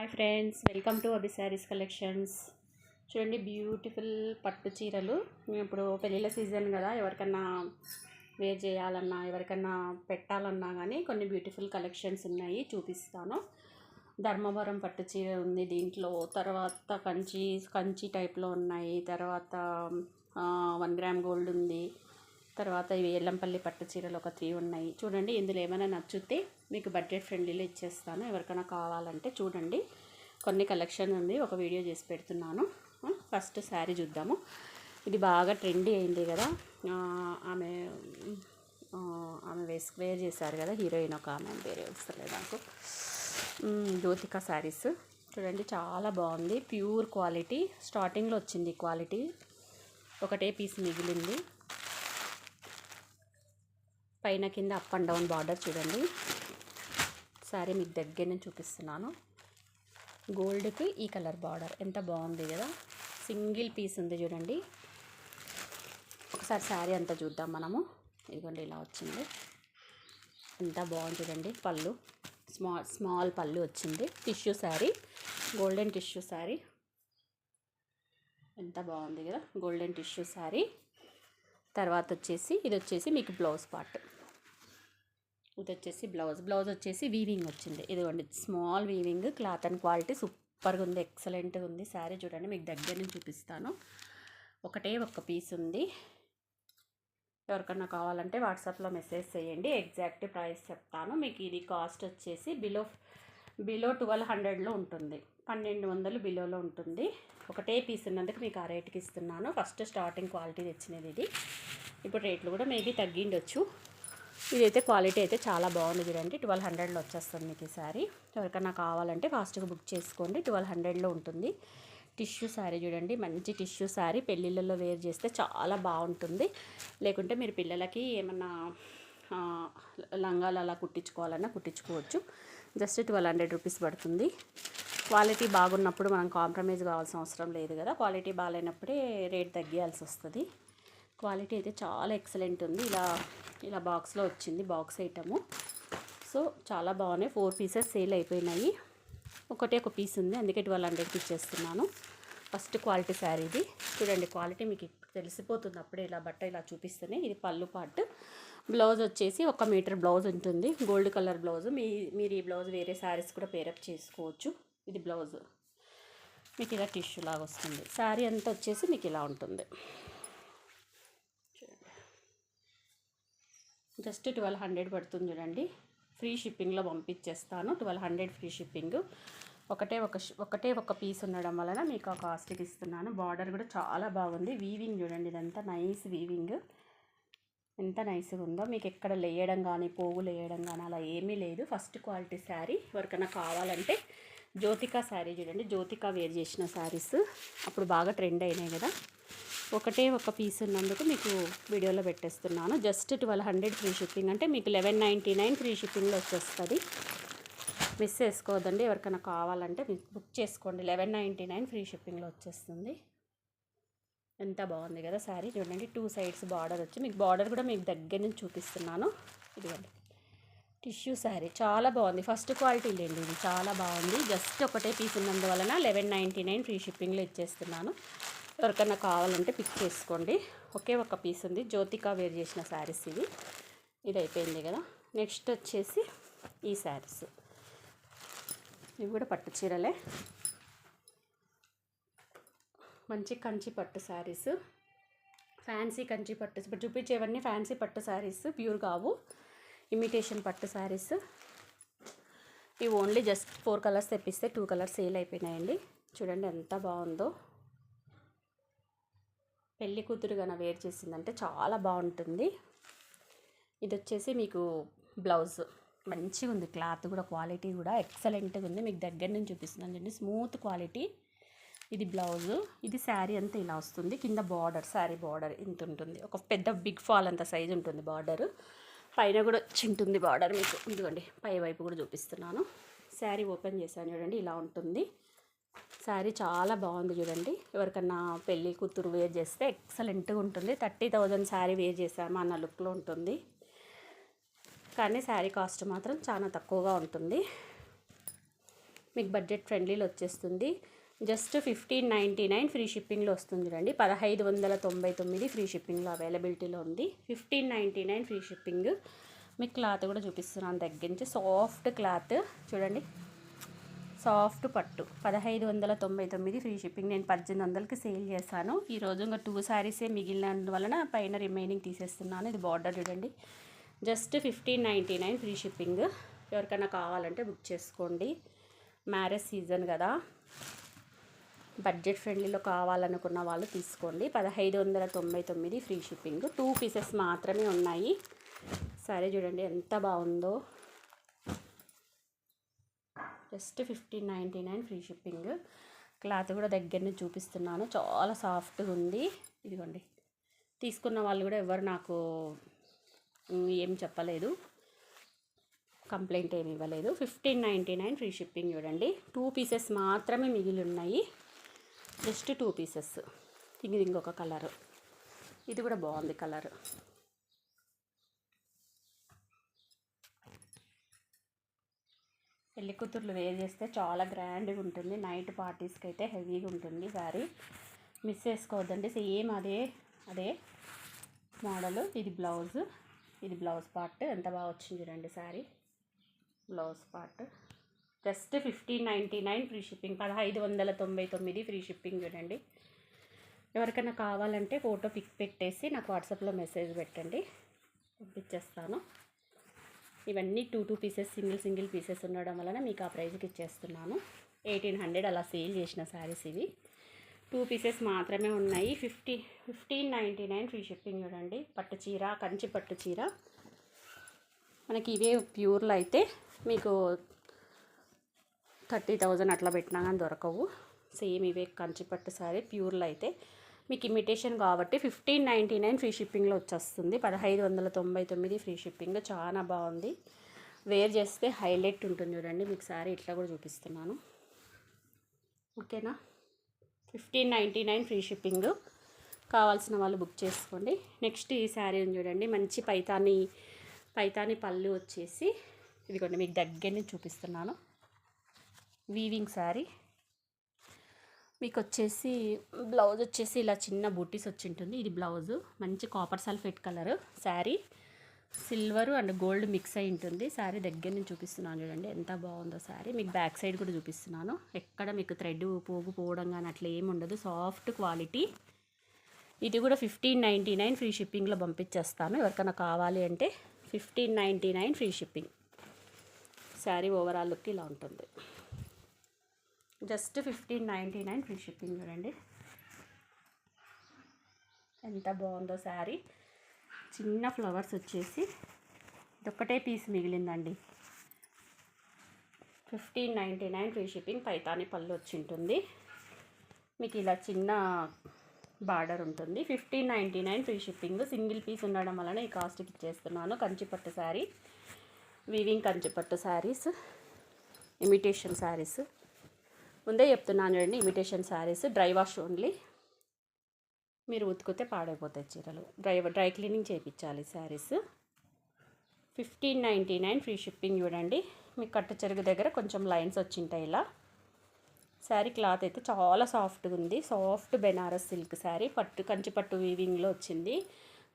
Hi friends, welcome to Abhi saris collections. చూడండి, beautiful పట్టు చీరలు. ఇప్పుడు పెళ్ళిళ్ళ సీజన్ కదా, ఎవరికన్నా వేర్ చేయాలన్నా ఎవరికన్నా పెట్టాలన్నా కానీ కొన్ని బ్యూటిఫుల్ కలెక్షన్స్ ఉన్నాయి, చూపిస్తాను. ధర్మవరం పట్టు చీర ఉంది దీంట్లో. తర్వాత కంచి టైప్లో ఉన్నాయి. తర్వాత 1 గ్రామ్ గోల్డ్ ఉంది. తర్వాత ఇవి ఎల్లంపల్లి పట్టు చీరలు ఒక 3 ఉన్నాయి. చూడండి, ఇందులో ఏమైనా నచ్చితే మీకు బడ్జెట్ ఫ్రెండ్లీలో ఇచ్చేస్తాను. ఎవరికైనా కావాలంటే చూడండి, కొన్ని కలెక్షన్ ఉంది, ఒక వీడియో చేసి పెడుతున్నాను. ఫస్ట్ శారీ చూద్దాము. ఇది బాగా ట్రెండీ అయింది కదా, ఆమె వేర్ చేశారు కదా, హీరోయిన్ ఒక ఆమె, వేరే వస్తలేదు నాకు. జ్యోతిక శారీస్ చూడండి, చాలా బాగుంది. ప్యూర్ క్వాలిటీ, స్టార్టింగ్లో వచ్చింది క్వాలిటీ. ఒకటే పీస్ మిగిలింది. పైన కింద అప్ అండ్ డౌన్ బార్డర్ చూడండి. శారీ మీకు దగ్గర నుంచి చూపిస్తున్నాను. గోల్డ్కి ఈ కలర్ బార్డర్ ఎంత బాగుంది కదా, సింగిల్ పీస్ ఉంది చూడండి. ఒకసారి శారీ అంతా చూద్దాం మనము. ఇదిగోండి, ఇలా వచ్చింది, ఎంత బాగుంది చూడండి. పళ్ళు స్మాల్ పళ్ళు వచ్చింది. Tissue sari, golden tissue sari, ఎంత బాగుంది కదా, గోల్డెన్ టిష్యూ శారీ. తర్వాత వచ్చేసి ఇది వచ్చేసి మీకు బ్లౌజ్ పార్ట్. ఇది వచ్చేసి బ్లౌజ్ వచ్చేసి వీవింగ్ వచ్చింది. ఇదిగోండి, small weaving, cloth and quality సూపర్గా ఉంది, ఎక్సలెంట్గా ఉంది. శారీ చూడండి, మీకు దగ్గర నుంచి చూపిస్తాను. ఒకటే ఒక్క పీస్ ఉంది. ఎవరికన్నా కావాలంటే వాట్సాప్లో మెసేజ్ చేయండి, ఎగ్జాక్ట్ ప్రైస్ చెప్తాను మీకు. ఇది కాస్ట్ వచ్చేసి బిలో 1200లో ఉంటుంది, 1200 బిలోలో ఉంటుంది. ఒకటే పీస్ ఉన్నందుకు మీకు ఆ రేట్కి ఇస్తున్నాను. ఫస్ట్ స్టార్టింగ్ క్వాలిటీ తెచ్చినది ఇది. ఇప్పుడు రేట్లు కూడా మేబీ తగ్గిండొచ్చు. ఇదైతే క్వాలిటీ అయితే చాలా బాగుంది చూడండి. 1200లో వచ్చేస్తుంది మీకు ఈ శారీ. ఎవరికైనా కావాలంటే ఫాస్ట్గా బుక్ చేసుకోండి, 1200లో ఉంటుంది. టిష్యూ శారీ చూడండి, మంచి టిష్యూ శారీ. పెళ్ళిళ్ళల్లో వేర్ చేస్తే చాలా బాగుంటుంది. లేకుంటే మీరు పిల్లలకి ఏమన్నా లంగాలు అలా కుట్టించుకోవాలన్నా కుట్టించుకోవచ్చు. జస్ట్ 1200 రూపీస్ పడుతుంది. క్వాలిటీ బాగున్నప్పుడు మనం కాంప్రమైజ్ కావాల్సిన అవసరం లేదు కదా, క్వాలిటీ బాగాలేనప్పుడే రేట్ తగ్గియాల్సి వస్తుంది. క్వాలిటీ అయితే చాలా ఎక్సలెంట్ ఉంది. ఇలా బాక్స్లో వచ్చింది, బాక్స్ ఐటము. సో చాలా బాగున్నాయి. 4 పీసెస్ సేల్ అయిపోయినాయి. ఒక పీస్ ఉంది, అందుకే 1200కి ఇచ్చేస్తున్నాను. ఫస్ట్ క్వాలిటీ శారీ ఇది చూడండి. క్వాలిటీ మీకు తెలిసిపోతుంది అప్పుడే, ఇలా బట్ట ఇలా చూపిస్తేనే. ఇది పళ్ళు పార్ట్. బ్లౌజ్ వచ్చేసి 1 మీటర్ బ్లౌజ్ ఉంటుంది, గోల్డ్ కలర్ బ్లౌజ్. మీరు ఈ బ్లౌజ్ వేరే శారీస్ కూడా పేరప్ చేసుకోవచ్చు. ఇది బ్లౌజ్ మీకు ఇలా టిష్యూ లాగా వస్తుంది. శారీ అంతా వచ్చేసి మీకు ఇలా ఉంటుంది. జస్ట్ 1200 పడుతుంది చూడండి. ఫ్రీ షిప్పింగ్లో పంపించేస్తాను. 1200 ఫ్రీ షిప్పింగ్. ఒకటే ఒక పీస్ ఉండడం వలన మీకు ఆ కాస్ట్కి ఇస్తున్నాను. బార్డర్ కూడా చాలా బాగుంది. వీవింగ్ చూడండి, ఇదంతా నైస్ వీవింగ్, ఎంత నైస్గా ఉందో. మీకు ఎక్కడ లేయడం కానీ పోగులు వేయడం కానీ అలా ఏమీ లేదు. First quality sari. ఎవరికైనా కావాలంటే జ్యోతిక శారీ చూడండి. జ్యోతిక వేర్ చేసిన శారీస్ అప్పుడు బాగా ట్రెండ్ అయినాయి కదా. ఒకటే ఒక పీస్ ఉన్నందుకు మీకు వీడియోలో పెట్టేస్తున్నాను. జస్ట్ 1200 ఫ్రీ షిప్పింగ్, అంటే మీకు 1199 ఫ్రీ షిప్పింగ్లో వచ్చేస్తుంది. మిస్ చేసుకోవద్దండి. ఎవరికైనా కావాలంటే మీకు బుక్ చేసుకోండి. 1199 ఫ్రీ షిప్పింగ్లో వచ్చేస్తుంది. ఎంత బాగుంది కదా శారీ చూడండి. 2 సైడ్స్ బార్డర్ వచ్చి, మీకు బార్డర్ కూడా మీకు దగ్గర నుంచి చూపిస్తున్నాను. ఇదిగోండి, టిష్యూ శారీ చాలా బాగుంది. ఫస్ట్ క్వాలిటీ లేండి, ఇది చాలా బాగుంది. జస్ట్ ఒకటే పీస్ ఉన్నందువలన 1199 ఫ్రీ షిప్పింగ్లో ఇచ్చేస్తున్నాను. ఎవరికైనా కావాలంటే పిక్ చేసుకోండి. ఒకే ఒక పీస్ ఉంది. జ్యోతిక వేర్ చేసిన శారీస్ ఇది అయిపోయింది కదా. నెక్స్ట్ వచ్చేసి ఈ శారీస్. ఇవి కూడా పట్టు చీరలే, మంచి కంచి పట్టు శారీస్. ఫ్యాన్సీ కంచి పట్టు, ఇప్పుడు చూపించేవన్నీ ఫ్యాన్సీ పట్టు శారీస్, ప్యూర్ కావు, ఇమిటేషన్ పట్టు శారీస్. ఇవి ఓన్లీ జస్ట్ 4 కలర్స్ తెప్పిస్తే 2 కలర్స్ సేల్ అయిపోయినాయండి. చూడండి ఎంత బాగుందో. పెళ్లి కూతురు కన్నా వేర్ చేసిందంటే చాలా బాగుంటుంది. ఇది వచ్చేసి మీకు బ్లౌజ్ మంచిగా ఉంది. క్లాత్ కూడా క్వాలిటీ కూడా ఎక్సలెంట్గా ఉంది. మీకు దగ్గర నుంచి చూపిస్తున్నాను చూడండి, స్మూత్ క్వాలిటీ. ఇది బ్లౌజు. ఇది శారీ అంతా ఇలా వస్తుంది. కింద బార్డర్, శారీ బార్డర్ ఇంత ఉంటుంది. ఒక పెద్ద బిగ్ ఫాల్ అంత సైజు ఉంటుంది బార్డర్. పైన కూడా ఉంటుంది బార్డర్ మీకు. ఇదిగోండి, పై వైపు కూడా చూపిస్తున్నాను. శారీ ఓపెన్ చేశాను చూడండి, ఇలా ఉంటుంది. శారీ చాలా బాగుంది చూడండి. ఎవరికన్నా పెళ్ళి కూతురు వేర్ చేస్తే ఎక్సలెంట్గా ఉంటుంది. 30,000 శారీ వేర్ చేసాము అన్న లుక్లో ఉంటుంది. కానీ శారీ కాస్ట్ మాత్రం చాలా తక్కువగా ఉంటుంది. మీకు బడ్జెట్ ఫ్రెండ్లీలో వచ్చేస్తుంది. జస్ట్ 1599 ఫ్రీ షిప్పింగ్లో వస్తుంది చూడండి. 1599 ఫ్రీ షిప్పింగ్లో అవైలబిలిటీలో ఉంది. 1599 ఫ్రీ షిప్పింగ్. మీకు క్లాత్ కూడా చూపిస్తున్నాను దగ్గర నుంచి. సాఫ్ట్ క్లాత్ చూడండి, సాఫ్ట్ పట్టు. 1599 ఫ్రీ షిప్పింగ్. నేను 1800కి సేల్ చేశాను. ఈరోజు ఇంకా 2 శారీసే మిగిలినందువలన పైన రిమైనింగ్ తీసేస్తున్నాను. ఇది బార్డర్ చూడండి. Just 1599 free shipping. ఎవరికైనా కావాలంటే బుక్ చేసుకోండి. మ్యారేజ్ సీజన్ కదా, బడ్జెట్ ఫ్రెండ్లీలో కావాలనుకున్న వాళ్ళు తీసుకోండి. 1599 ఫ్రీ షిప్పింగ్. 2 పీసెస్ మాత్రమే ఉన్నాయి. సరే చూడండి ఎంత బాగుందో. Just 1599 free shipping. క్లాత్ కూడా దగ్గర నుంచి చూపిస్తున్నాను. చాలా సాఫ్ట్గా ఉంది. ఇదిగోండి, తీసుకున్న వాళ్ళు కూడా ఎవరు నాకు ఏం చెప్పలేదు, కంప్లైంట్ ఏమి ఇవ్వలేదు. 1599 ఫ్రీ షిప్పింగ్ చూడండి. 2 పీసెస్ మాత్రమే మిగిలి ఉన్నాయి. Just 2 pieces. ఇది ఇంకొక కలర్, ఇది కూడా బాగుంది కలర్. పెళ్లి కూతుర్లు వేర్ చేస్తే చాలా గ్రాండ్గా ఉంటుంది. నైట్ పార్టీస్కి అయితే హెవీగా ఉంటుంది శారీ. మిస్ చేసుకోవద్దండి. సేమ్ అదే మోడలు. ఇది బ్లౌజ్ పార్ట్. ఎంత బాగా వచ్చింది చూడండి sari. Blouse part. Just 1599 free shipping. 1599 free shipping చూడండి. ఎవరికైనా కావాలంటే ఫోటో పిక్ పెట్టేసి నాకు వాట్సాప్లో మెసేజ్ పెట్టండి, పంపించేస్తాను. ఇవన్నీ 2 పీసెస్, సింగిల్ పీసెస్ ఉండడం వలన మీకు ఆ ప్రైస్కి ఇచ్చేస్తున్నాను. 1800 అలా సేల్ చేసిన శారీస్ ఇవి. 2 పీసెస్ మాత్రమే ఉన్నాయి. 1599 ఫ్రీ షిప్పింగ్ చూడండి. పట్టు చీర, కంచి పట్టు చీర. మనకి ఇవే ప్యూర్లో అయితే మీకు 30,000 అట్లా పెట్టినా కానీ దొరకవు. సేమ్ ఇవే కంచిపట్టు శారీ ప్యూర్లో అయితే. మీకు ఇమిటేషన్ కాబట్టి 1599 ఫ్రీ షిప్పింగ్లో వచ్చేస్తుంది. 1599 ఫ్రీ షిప్పింగ్. చాలా బాగుంది. వేర్ చేస్తే హైలైట్ ఉంటుంది చూడండి. మీకు శారీ ఇట్లా కూడా చూపిస్తున్నాను, ఓకేనా. 1599 ఫ్రీ షిప్పింగ్. కావాల్సిన వాళ్ళు బుక్ చేసుకోండి. నెక్స్ట్ ఈ శారీ చూడండి. మంచి పైతాని పళ్ళు వచ్చేసి ఇదిగోండి, మీకు దగ్గర నుంచి చూపిస్తున్నాను. వీవింగ్ శారీ. మీకు వచ్చేసి బ్లౌజ్ వచ్చేసి ఇలా చిన్న బూటీస్ వచ్చి ఉంటుంది. ఇది బ్లౌజు. మంచి copper sulphate colour sari. Silver and gold mix అయి ఉంటుంది. శారీ దగ్గర నుంచి చూపిస్తున్నాను చూడండి ఎంత బాగుందో శారీ. మీకు బ్యాక్ సైడ్ కూడా చూపిస్తున్నాను. ఎక్కడ మీకు థ్రెడ్ పోవడం కానీ అట్లా ఏమి ఉండదు. Soft quality. ఇది కూడా 1599 ఫ్రీ షిప్పింగ్లో పంపించేస్తాను. ఎవరికైనా కావాలి అంటే 1599 free shipping. Sari overall look ఇలా ఉంటుంది. జస్ట్ 1599 ఫ్రీ షిప్పింగ్ చూడండి ఎంత బాగుందో శారీ. చిన్న ఫ్లవర్స్ వచ్చేసి ఇదొక్కటే పీస్ మిగిలిందండి. 1599 ఫ్రీ షిప్పింగ్. పైతాని పళ్ళు వచ్చి ఉంటుంది. మీకు ఇలా చిన్న బార్డర్ ఉంటుంది. 1599 ఫ్రీ షిప్పింగ్. సింగిల్ పీస్ ఉండడం వలన ఈ కాస్ట్కి ఇచ్చేస్తున్నాను. కంచిపట్టు శారీ, వీవింగ్ కంచిపట్టు శారీస్, ఇమిటేషన్ శారీస్. ముందే చెప్తున్నాను చూడండి, imitation saris dry wash only. మీరు ఉతికితే పాడైపోతాయి చీరలు. డ్రై క్లీనింగ్ చేయించాలి శారీస్. 1599 ఫ్రీ షిప్పింగ్ చూడండి. మీకు కట్టు చెరుగు దగ్గర కొంచెం లైన్స్ వచ్చింటాయి ఇలా. శారీ క్లాత్ అయితే చాలా సాఫ్ట్గా ఉంది. Soft Banaras silk sari. కంచిపట్టు వీవింగ్లో వచ్చింది.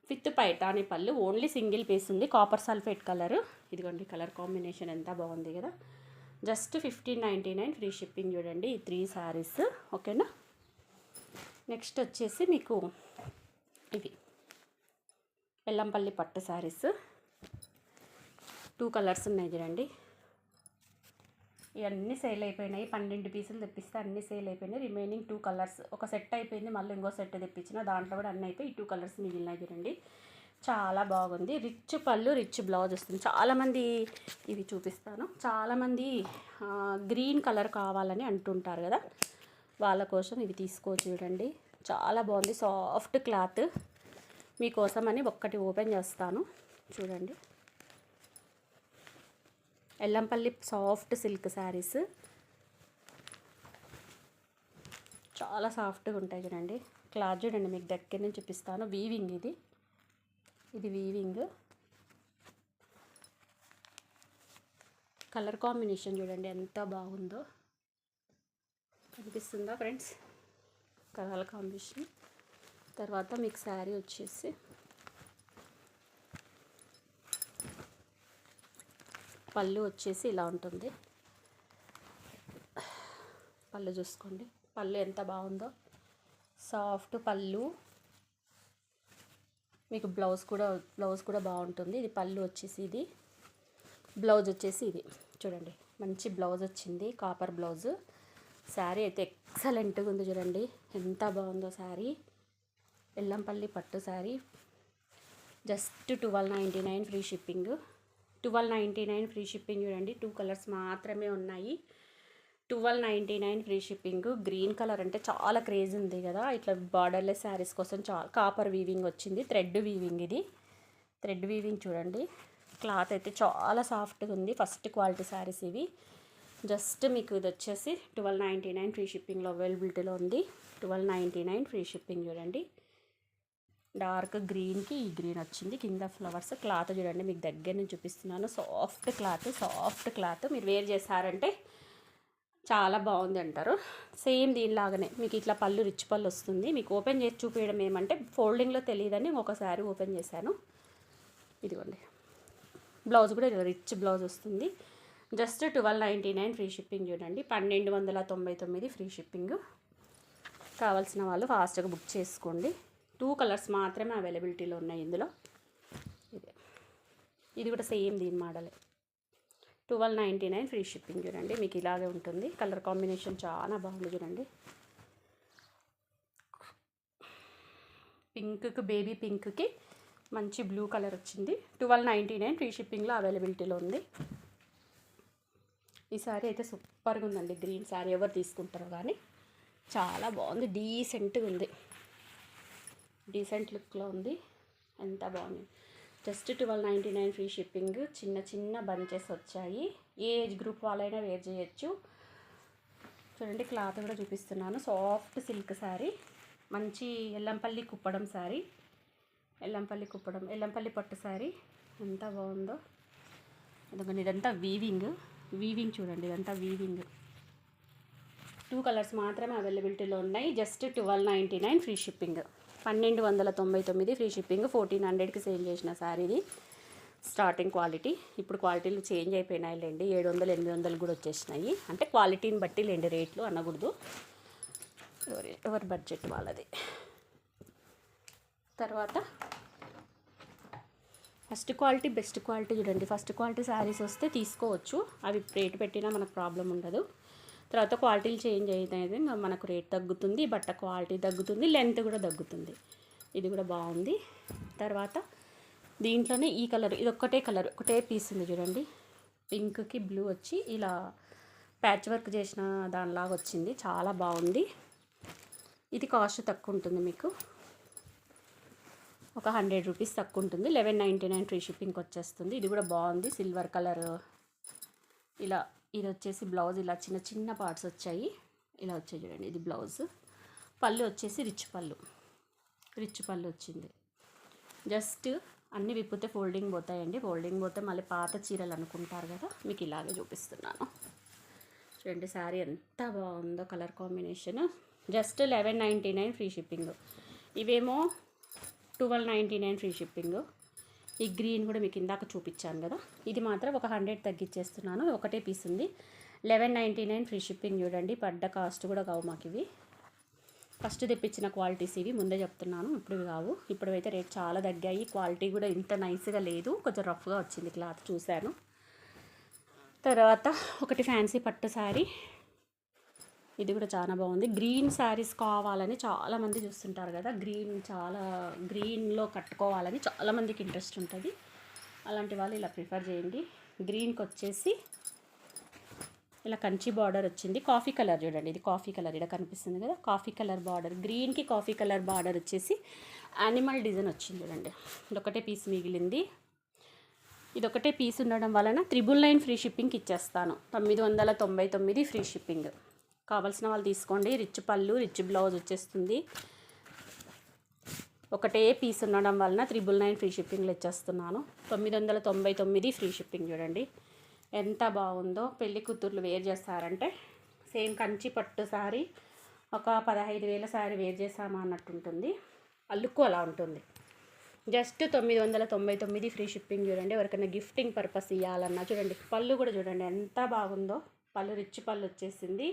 విత్ పైతాని పళ్ళు. ఓన్లీ సింగిల్ పీస్ ఉంది. Copper sulphate colour. ఇదిగోండి కలర్ కాంబినేషన్ ఎంత బాగుంది కదా. జస్ట్ 1599 ఫ్రీ షిప్పింగ్ చూడండి. ఈ 3 శారీస్, ఓకేనా. నెక్స్ట్ వచ్చేసి మీకు ఇవి ఎల్లంపల్లి పట్టు శారీస్. 2 కలర్స్ ఉన్నాయి చూడండి. ఇవన్నీ సేల్ అయిపోయినాయి. 12 పీసులు తెప్పిస్తే అన్నీ సేల్ అయిపోయినాయి. Remaining 2 colours. ఒక సెట్ అయిపోయింది, మళ్ళీ ఇంకో సెట్ తెప్పించిన దాంట్లో కూడా అన్నీ అయిపోయి 2 కలర్స్ మిగిలినాయి చూడండి. చాలా బాగుంది. రిచ్ పళ్ళు, రిచ్ బ్లౌజ్ వస్తుంది. చాలామంది ఇవి చూపిస్తాను. చాలామంది గ్రీన్ కలర్ కావాలని అంటుంటారు కదా, వాళ్ళ కోసం ఇవి తీసుకోవచ్చు చూడండి. చాలా బాగుంది. Soft cloth. మీకోసమని ఒక్కటి ఓపెన్ చేస్తాను చూడండి. ఎల్లంపల్లి సాఫ్ట్ సిల్క్ శారీస్ చాలా సాఫ్ట్గా ఉంటాయి చూడండి. క్లాత్ చూడండి, మీకు దగ్గర నుంచి చూపిస్తాను. వీవింగ్ ఇది వీవింగ్. కలర్ కాంబినేషన్ చూడండి ఎంత బాగుందో. కనిపిస్తుందా ఫ్రెండ్స్? Colour combination. తర్వాత మీకు శారీ వచ్చేసి పళ్ళు వచ్చేసి ఇలా ఉంటుంది. పళ్ళు చూసుకోండి, పళ్ళు ఎంత బాగుందో, సాఫ్ట్ పళ్ళు. మీకు బ్లౌజ్ కూడా బాగుంటుంది. ఇది పళ్ళు వచ్చేసి, ఇది బ్లౌజ్ వచ్చేసి ఇది చూడండి, మంచి బ్లౌజ్ వచ్చింది, కాపర్ బ్లౌజ్. శారీ అయితే ఎక్సలెంట్గా ఉంది చూడండి, ఎంత బాగుందో శారీ. ఎల్లంపల్లి పట్టు sari. Just 1299 free shipping. 1299 free shipping చూడండి. 2 కలర్స్ మాత్రమే ఉన్నాయి. 1299 ఫ్రీ షిప్పింగ్. గ్రీన్ కలర్ అంటే చాలా క్రేజ్ ఉంది కదా, ఇట్లా బార్డర్లెస్ శారీస్ కోసం చాలా కాపర్ వీవింగ్ వచ్చింది, థ్రెడ్ వీవింగ్. ఇది థ్రెడ్ వీవింగ్ చూడండి. క్లాత్ అయితే చాలా సాఫ్ట్గా ఉంది, ఫస్ట్ క్వాలిటీ శారీస్ ఇవి. జస్ట్ మీకు ఇది వచ్చేసి 1299 ఫ్రీ షిప్పింగ్లో అవైలబిలిటీలో ఉంది. 1299 ఫ్రీ షిప్పింగ్ చూడండి. డార్క్ గ్రీన్కి ఈ గ్రీన్ వచ్చింది, కింద ఫ్లవర్స్. క్లాత్ చూడండి, మీకు దగ్గర నుంచి చూపిస్తున్నాను. Soft cloth. మీరు వేర్ చేశారంటే చాలా బాగుంది అంటారు. సేమ్ దీనిలాగానే మీకు ఇట్లా పళ్ళు, రిచ్ పళ్ళు వస్తుంది. మీకు ఓపెన్ చేసి చూపించడం ఏమంటే ఫోల్డింగ్లో తెలియదని ఒకసారి ఓపెన్ చేశాను. ఇదిగోండి, బ్లౌజ్ కూడా రిచ్ బ్లౌజ్ వస్తుంది. జస్ట్ 1299 ఫ్రీ షిప్పింగ్ చూడండి. 1299 ఫ్రీ షిప్పింగ్. కావాల్సిన వాళ్ళు ఫాస్ట్గా బుక్ చేసుకోండి. 2 కలర్స్ మాత్రమే అవైలబిలిటీలో ఉన్నాయి ఇందులో. ఇది కూడా సేమ్ దీని మోడలే. 1299 ఫ్రీ షిప్పింగ్ చూడండి. మీకు ఇలాగే ఉంటుంది. కలర్ కాంబినేషన్ చాలా బాగుంది చూడండి. పింక్కి, బేబీ పింక్కి మంచి బ్లూ కలర్ వచ్చింది. 1299 ఫ్రీ షిప్పింగ్లో అవైలబిలిటీలో ఉంది. ఈ శారీ అయితే సూపర్గా ఉందండి. గ్రీన్ శారీ ఎవరు తీసుకుంటారో కానీ చాలా బాగుంది, డీసెంట్గా ఉంది, డీసెంట్ లుక్లో ఉంది. ఎంత బాగుంది. Just 1299 free shipping. చిన్న బంచెస్ వచ్చాయి. ఏ ఏజ్ గ్రూప్ వాళ్ళైనా వేర్ చేయొచ్చు. చూడండి, క్లాత్ కూడా చూపిస్తున్నాను. సాఫ్ట్ సిల్క్ శారీ, మంచి ఎల్లంపల్లి కుప్పడం శారీ. ఎల్లంపల్లి పట్టు శారీ ఎంత బాగుందో. ఎందుకంటే ఇదంతా వీవింగ్ చూడండి, ఇదంతా వీవింగ్. 2 కలర్స్ మాత్రమే అవైలబిలిటీలో ఉన్నాయి. Just 1299 free shipping. 1299 free shipping. 1400కి సేల్ చేసిన శారీది. Starting quality. ఇప్పుడు క్వాలిటీలు చేంజ్ అయిపోయినాయి లేండి, 700 800 కూడా వచ్చేసినాయి. అంటే క్వాలిటీని బట్టి లేండి, రేట్లు అనకూడదు, ఎవరి బడ్జెట్ వాళ్ళది. తర్వాత ఫస్ట్ క్వాలిటీ, బెస్ట్ క్వాలిటీ చూడండి. ఫస్ట్ క్వాలిటీ శారీస్ వస్తే తీసుకోవచ్చు, అవి రేటు పెట్టినా మనకు ప్రాబ్లం ఉండదు. తర్వాత క్వాలిటీలు చేంజ్ అయితే మనకు రేట్ తగ్గుతుంది, బట్ట క్వాలిటీ తగ్గుతుంది, లెంత్ కూడా తగ్గుతుంది. ఇది కూడా బాగుంది. తర్వాత దీంట్లోనే ఈ కలర్, ఇది ఒకటే పీస్ ఉంది చూడండి. పింక్కి బ్లూ వచ్చి ఇలా ప్యాచ్ వర్క్ చేసిన దానిలాగా వచ్చింది, చాలా బాగుంది. ఇది కాస్ట్ తక్కువ ఉంటుంది, మీకు ఒక 100 రూపీస్ తక్కువ ఉంటుంది. 1199 ఫ్రీ షిప్పింగ్కి వచ్చేస్తుంది. ఇది కూడా బాగుంది, సిల్వర్ కలర్. ఇలా ఇది వచ్చేసి బ్లౌజ్, ఇలా చిన్న పార్ట్స్ వచ్చాయి, ఇలా వచ్చాయి చూడండి. ఇది బ్లౌజ్. పళ్ళు వచ్చేసి రిచ్ పళ్ళు వచ్చింది. జస్ట్ అన్నీ విప్పితే ఫోల్డింగ్ పోతాయండి. ఫోల్డింగ్ పోతే మళ్ళీ పాత చీరలు అనుకుంటారు కదా, మీకు ఇలాగే చూపిస్తున్నాను చూడండి. శారీ ఎంత బాగుందో, colour combination. Just 1199 free shipping. ఇవేమో 1299 ఫ్రీ షిప్పింగ్. ఈ గ్రీన్ కూడా మీకు ఇందాక చూపించాను కదా, ఇది మాత్రం ఒక 100 తగ్గించేస్తున్నాను. ఒకటే పీస్ ఉంది. 1199 ఫ్రీ షిప్పింగ్ చూడండి. పడ్డ కాస్ట్ కూడా కావు మాకు ఇవి. ఫస్ట్ తెప్పించిన క్వాలిటీస్ ఇవి, ముందే చెప్తున్నాను. ఇప్పుడు కావు, ఇప్పుడైతే రేట్ చాలా తగ్గాయి. క్వాలిటీ కూడా ఇంత నైస్గా లేదు, కొంచెం రఫ్గా వచ్చింది క్లాత్, చూశాను. తర్వాత ఒకటి ఫ్యాన్సీ పట్టు శారీ. ఇది కూడా చాలా బాగుంది. గ్రీన్ శారీస్ కావాలని చాలామంది చూస్తుంటారు కదా, గ్రీన్లో కట్టుకోవాలని చాలామందికి ఇంట్రెస్ట్ ఉంటుంది. అలాంటి వాళ్ళు ఇలా ప్రిఫర్ చేయండి. గ్రీన్కి వచ్చేసి ఇలా కంచి బార్డర్ వచ్చింది. కాఫీ కలర్ చూడండి, ఇది కాఫీ కలర్, ఇక్కడ కనిపిస్తుంది కదా, కాఫీ కలర్ బార్డర్. గ్రీన్కి కాఫీ కలర్ బార్డర్ వచ్చేసి యానిమల్ డిజైన్ వచ్చింది చూడండి. ఇదొకటే పీస్ మిగిలింది. ఇదొకటే పీస్ ఉండడం వలన 999 ఫ్రీ షిప్పింగ్కి ఇచ్చేస్తాను. 999 ఫ్రీ షిప్పింగ్. కావాల్సిన వాళ్ళు తీసుకోండి. రిచ్ పళ్ళు, రిచ్ బ్లౌజ్ వచ్చేస్తుంది. ఒకటే పీస్ ఉండడం వలన 999 ఫ్రీ షిప్పింగ్లో ఇచ్చేస్తున్నాను. 999 ఫ్రీ షిప్పింగ్ చూడండి ఎంత బాగుందో. పెళ్లి కూతుర్లు వేర్ చేస్తారంటే సేమ్ కంచి పట్టు శారీ ఒక 15,000 శారీ వేర్ చేసామా అన్నట్టు ఉంటుంది. లుక్ అలా ఉంటుంది. Just 999 free shipping. చూడండి, ఎవరికైనా గిఫ్టింగ్ పర్పస్ ఇవ్వాలన్నా చూడండి. పళ్ళు కూడా చూడండి ఎంత బాగుందో. పళ్ళు రిచ్ పళ్ళు వచ్చేసింది.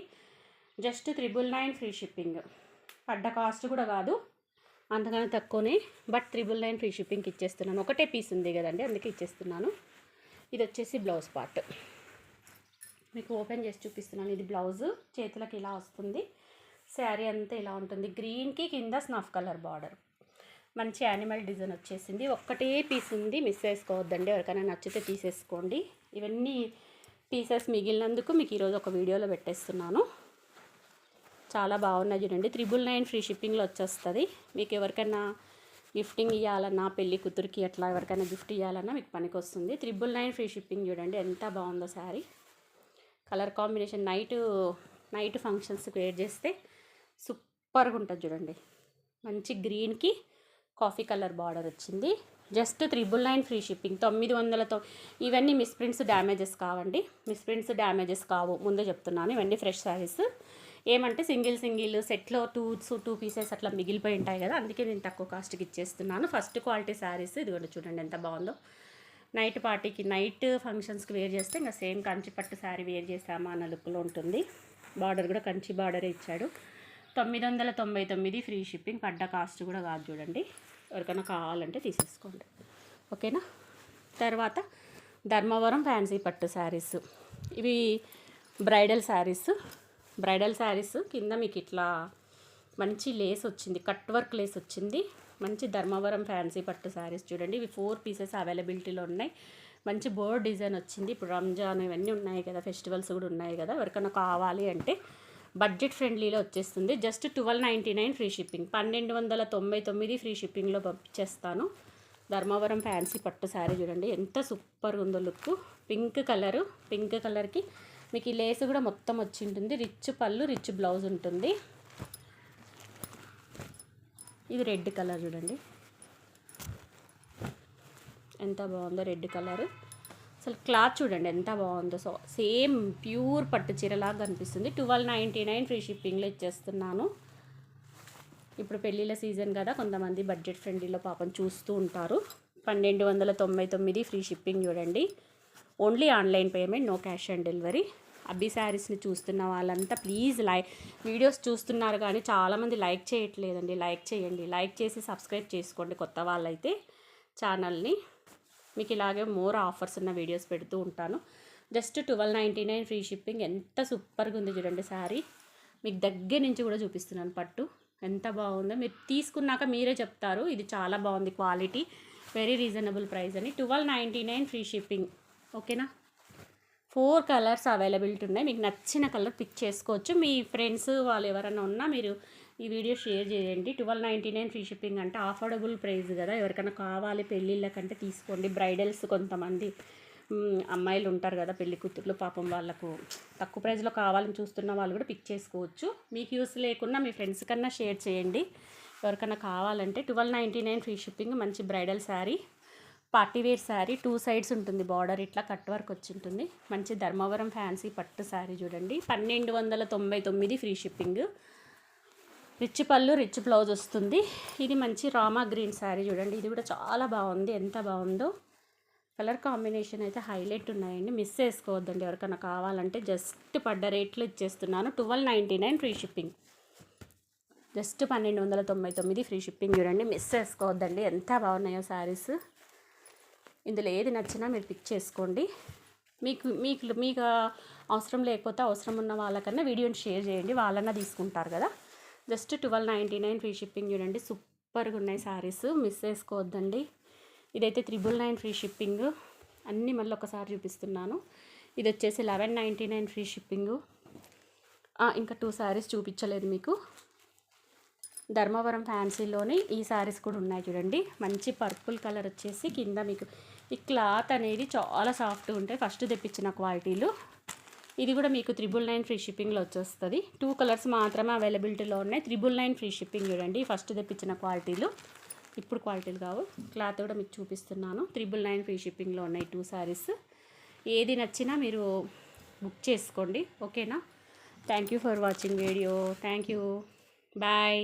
Just 999 free shipping. పడ్డ కాస్ట్ కూడా కాదు, అంతకన్నా తక్కువనే. బట్ 999 ఫ్రీ షిప్పింగ్కి ఇచ్చేస్తున్నాను. ఒకటే పీస్ ఉంది కదండి, అందుకే ఇచ్చేస్తున్నాను. ఇది వచ్చేసి బ్లౌజ్ పార్ట్. మీకు ఓపెన్ చేసి చూపిస్తున్నాను. ఇది బ్లౌజు, చేతులకి ఇలా వస్తుంది. శారీ అంతా ఇలా ఉంటుంది. గ్రీన్కి కింద స్నఫ్ కలర్ బార్డర్, మంచి యానిమల్ డిజైన్ వచ్చేసింది. ఒక్కటే పీస్ ఉంది, మిస్ చేసుకోవద్దండి. ఎవరికైనా నచ్చితే తీసేసుకోండి. ఇవన్నీ పీసెస్ మిగిలినందుకు మీకు ఈరోజు ఒక వీడియోలో పెట్టేస్తున్నాను. చాలా బాగున్నాయి చూడండి. 999 ఫ్రీ షిప్పింగ్లో వచ్చేస్తుంది. మీకు ఎవరికైనా గిఫ్టింగ్ ఇవ్వాలన్నా, పెళ్ళి కూతురికి అట్లా ఎవరికైనా గిఫ్ట్ ఇవ్వాలన్నా మీకు పనికి వస్తుంది. 999 ఫ్రీ షిప్పింగ్. చూడండి ఎంత బాగుందో శారీ. కలర్ కాంబినేషన్ నైట్ ఫంక్షన్స్కి వేర్ చేస్తే సూపర్గా ఉంటుంది చూడండి. మంచి గ్రీన్కి కాఫీ కలర్ బార్డర్ వచ్చింది. Just 999 free shipping. 900తో. ఇవన్నీ మిస్ప్రింట్స్ డ్యామేజెస్ కావండి. మిస్ప్రింట్స్ డ్యామేజెస్ కావు, ముందే చెప్తున్నాను. ఇవన్నీ ఫ్రెష్ శారీస్. ఏమంటే సింగిల్ సెట్లో టూ పీసెస్ అట్లా మిగిలిపోయి ఉంటాయి కదా, అందుకే నేను తక్కువ కాస్ట్కి ఇచ్చేస్తున్నాను. First quality saris. ఇది కూడా చూడండి ఎంత బాగుందో. నైట్ పార్టీకి, నైట్ ఫంక్షన్స్కి వేర్ చేస్తే ఇంకా సేమ్ కంచి పట్టు శారీ వేర్ చేసామా అన్న లుక్లో ఉంటుంది. బార్డర్ కూడా కంచి బార్డరే ఇచ్చాడు. 999 ఫ్రీ షిప్పింగ్. పడ్డ కాస్ట్ కూడా కాదు చూడండి. ఎవరికైనా కావాలంటే తీసేసుకోండి, ఓకేనా. తర్వాత ధర్మవరం ఫ్యాన్సీ పట్టు శారీస్. ఇవి బ్రైడల్ శారీస్. కింద మీకు ఇట్లా మంచి లేస్ వచ్చింది, కట్ వర్క్ లేస్ వచ్చింది. మంచి ధర్మవరం ఫ్యాన్సీ పట్టు శారీస్ చూడండి. ఇవి 4 పీసెస్ అవైలబిలిటీలో ఉన్నాయి. మంచి బోర్డ్ డిజైన్ వచ్చింది. ఇప్పుడు రంజాన్ ఇవన్నీ ఉన్నాయి కదా, ఫెస్టివల్స్ కూడా ఉన్నాయి కదా, ఎవరికైనా కావాలి అంటే బడ్జెట్ ఫ్రెండ్లీలో వచ్చేస్తుంది. Just 1299 free shipping. 1299 ఫ్రీ షిప్పింగ్లో పంపించేస్తాను. ధర్మవరం ఫ్యాన్సీ పట్టు శారీ చూడండి ఎంత సూపర్గా ఉందో లుక్. పింక్ కలర్కి మీకు ఈ లేస్ కూడా మొత్తం వచ్చి ఉంటుంది. రిచ్ పళ్ళు, రిచ్ బ్లౌజ్ ఉంటుంది. ఇది రెడ్ కలర్ చూడండి ఎంత బాగుందో. రెడ్ కలర్ అసలు క్లాత్ చూడండి ఎంత బాగుందో. సో సేమ్ ప్యూర్ పట్టు చీరలాగా కనిపిస్తుంది. 1299 ఫ్రీ షిప్పింగ్లో ఇచ్చేస్తున్నాను. ఇప్పుడు పెళ్ళిళ్ళ సీజన్ కదా, కొంతమంది బడ్జెట్ ఫ్రెండ్లీలో పాపం చూస్తూ ఉంటారు. 1299 ఫ్రీ షిప్పింగ్ చూడండి. Only online payment, no cash on delivery. అబ్బి శారీస్ని చూస్తున్న వాళ్ళంతా ప్లీజ్ వీడియోస్ చూస్తున్నారు కానీ చాలామంది లైక్ చేయట్లేదండి. లైక్ చేయండి, లైక్ చేసి సబ్స్క్రైబ్ చేసుకోండి కొత్త వాళ్ళైతే ఛానల్ని. మీకు ఇలాగే మోర్ ఆఫర్స్ ఉన్న వీడియోస్ పెడుతూ ఉంటాను. Just 1299 free shipping. ఎంత సూపర్గా ఉంది చూడండి శారీ. మీకు దగ్గర నుంచి కూడా చూపిస్తున్నాను పట్టు ఎంత బాగుందో. మీరు తీసుకున్నాక మీరే చెప్తారు ఇది చాలా బాగుంది, క్వాలిటీ వెరీ రీజనబుల్ ప్రైస్ అని. 1299 ఫ్రీ షిప్పింగ్, ఓకేనా. 4 కలర్స్ అవైలబిలిటీ ఉన్నాయి. మీకు నచ్చిన కలర్ పిక్ చేసుకోవచ్చు. మీ ఫ్రెండ్స్ వాళ్ళు ఎవరైనా ఉన్నా మీరు ఈ వీడియో షేర్ చేయండి. 1299 ఫ్రీ షిప్పింగ్ అంటే అఫోర్డబుల్ ప్రైస్ కదా, ఎవరికైనా కావాలి పెళ్ళిళ్ళకంటే తీసుకోండి. బ్రైడల్స్ కొంతమంది అమ్మాయిలు ఉంటారు కదా, పెళ్లి కూతుర్లు, పాపం వాళ్ళకు తక్కువ ప్రైస్లో కావాలని చూస్తున్న వాళ్ళు కూడా పిక్ చేసుకోవచ్చు. మీకు యూస్ లేకున్నా మీ ఫ్రెండ్స్ కన్నా షేర్ చేయండి ఎవరికైనా కావాలంటే. 1299 ఫ్రీ షిప్పింగ్. మంచి bridal sari, party wear sari. 2 sides ఉంటుంది బార్డర్, ఇట్లా కట్ వర్క్ వచ్చి ఉంటుంది. మంచి ధర్మవరం ఫ్యాన్సీ పట్టు శారీ చూడండి. 1299 ఫ్రీ షిప్పింగ్. రిచ్ పళ్ళు, రిచ్ బ్లౌజ్ వస్తుంది. ఇది మంచి రామా గ్రీన్ శారీ చూడండి. ఇది కూడా చాలా బాగుంది, ఎంత బాగుందో. కలర్ కాంబినేషన్ అయితే హైలైట్ ఉన్నాయండి, మిస్ చేసుకోవద్దండి. ఎవరికైనా కావాలంటే జస్ట్ పడ్డ రేట్లు ఇచ్చేస్తున్నాను. 1299 free shipping. Just 1299 free shipping చూడండి, మిస్ చేసుకోవద్దండి. ఎంత బాగున్నాయో శారీస్. ఇందులో ఏది నచ్చినా మీరు పిక్ చేసుకోండి. మీకు అవసరం లేకపోతే అవసరం ఉన్న వాళ్ళకన్నా వీడియోని షేర్ చేయండి, వాళ్ళన్నా తీసుకుంటారు కదా. జస్ట్ 1299 ఫ్రీ షిప్పింగ్ చూడండి. సూపర్గా ఉన్నాయి శారీస్, మిస్ చేసుకోవద్దండి. ఇదైతే 999 ఫ్రీ షిప్పింగ్. అన్నీ మళ్ళీ ఒకసారి చూపిస్తున్నాను. ఇది వచ్చేసి 1199 ఫ్రీ షిప్పింగ్. ఇంకా 2 శారీస్ చూపించలేదు మీకు. ధర్మవరం ఫ్యాన్సీలోని ఈ శారీస్ కూడా ఉన్నాయి చూడండి. మంచి పర్పుల్ కలర్ వచ్చేసి కింద మీకు ఈ క్లాత్ అనేది చాలా సాఫ్ట్గా ఉంటాయి, ఫస్ట్ తెప్పించిన క్వాలిటీలు. ఇది కూడా మీకు 999 ఫ్రీ షిప్పింగ్లో వచ్చేస్తుంది. 2 కలర్స్ మాత్రమే అవైలబిలిటీలో ఉన్నాయి. 999 ఫ్రీ షిప్పింగ్ చూడండి. ఫస్ట్ తెప్పించిన క్వాలిటీలు, ఇప్పుడు క్వాలిటీలు కావు. క్లాత్ కూడా మీకు చూపిస్తున్నాను. 999 ఫ్రీ షిప్పింగ్లో ఉన్నాయి 2 శారీస్. ఏది నచ్చినా మీరు బుక్ చేసుకోండి, ఓకేనా. Thank you for watching video. Thank you. Bye.